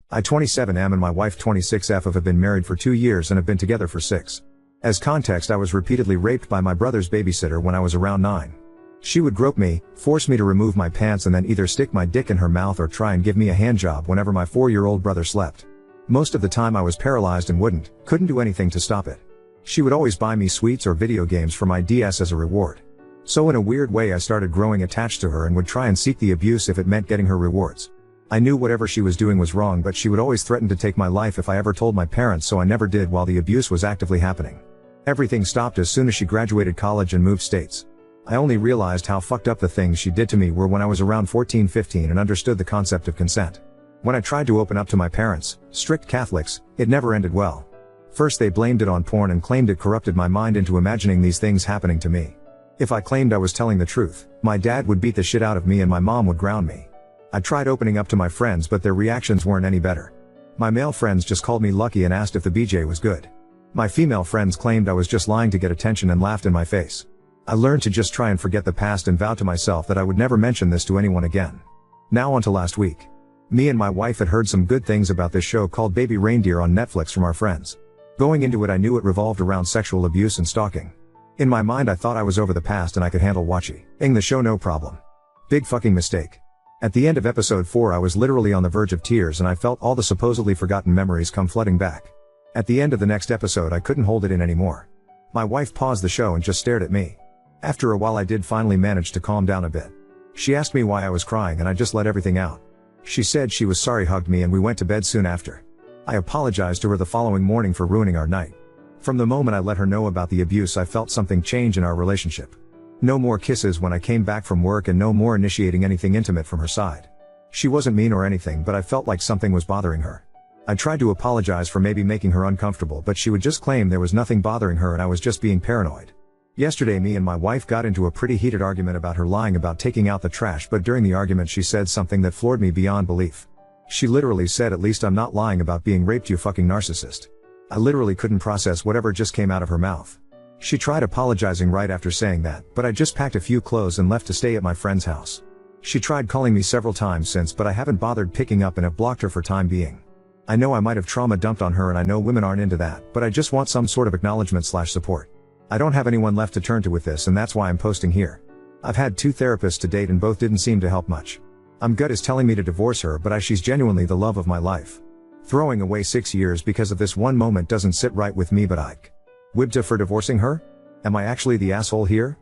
I 27 am and my wife 26F have been married for 2 years and have been together for 6. As context, I was repeatedly raped by my brother's babysitter when I was around 9. She would grope me, force me to remove my pants and then either stick my dick in her mouth or try and give me a handjob whenever my 4-year-old brother slept. Most of the time I was paralyzed and couldn't do anything to stop it. She would always buy me sweets or video games for my DS as a reward. So in a weird way I started growing attached to her and would try and seek the abuse if it meant getting her rewards. I knew whatever she was doing was wrong, but she would always threaten to take my life if I ever told my parents, so I never did while the abuse was actively happening. Everything stopped as soon as she graduated college and moved states. I only realized how fucked up the things she did to me were when I was around 14-15 and understood the concept of consent. When I tried to open up to my parents, strict Catholics, it never ended well. First they blamed it on porn and claimed it corrupted my mind into imagining these things happening to me. If I claimed I was telling the truth, my dad would beat the shit out of me and my mom would ground me. I tried opening up to my friends, but their reactions weren't any better. My male friends just called me lucky and asked if the BJ was good. My female friends claimed I was just lying to get attention and laughed in my face. I learned to just try and forget the past and vowed to myself that I would never mention this to anyone again. Now on to last week. Me and my wife had heard some good things about this show called Baby Reindeer on Netflix from our friends. Going into it I knew it revolved around sexual abuse and stalking. In my mind I thought I was over the past and I could handle watching the show no problem. Big fucking mistake. At the end of episode 4 I was literally on the verge of tears and I felt all the supposedly forgotten memories come flooding back. At the end of the next episode I couldn't hold it in anymore. My wife paused the show and just stared at me. After a while I did finally manage to calm down a bit. She asked me why I was crying and I just let everything out. She said she was sorry, hugged me, and we went to bed soon after. I apologized to her the following morning for ruining our night. From the moment I let her know about the abuse I felt something change in our relationship. No more kisses when I came back from work and no more initiating anything intimate from her side. She wasn't mean or anything, but I felt like something was bothering her. I tried to apologize for maybe making her uncomfortable, but she would just claim there was nothing bothering her and I was just being paranoid. Yesterday me and my wife got into a pretty heated argument about her lying about taking out the trash, but during the argument she said something that floored me beyond belief. She literally said, "At least I'm not lying about being raped, you fucking narcissist." I literally couldn't process whatever just came out of her mouth. She tried apologizing right after saying that, but I just packed a few clothes and left to stay at my friend's house. She tried calling me several times since, but I haven't bothered picking up and have blocked her for time being. I know I might have trauma dumped on her and I know women aren't into that, but I just want some sort of acknowledgement/support. I don't have anyone left to turn to with this and that's why I'm posting here. I've had 2 therapists to date and both didn't seem to help much. I'm gut is telling me to divorce her, but she's genuinely the love of my life. Throwing away 6 years because of this one moment doesn't sit right with me, but Wibta for divorcing her? Am I actually the asshole here?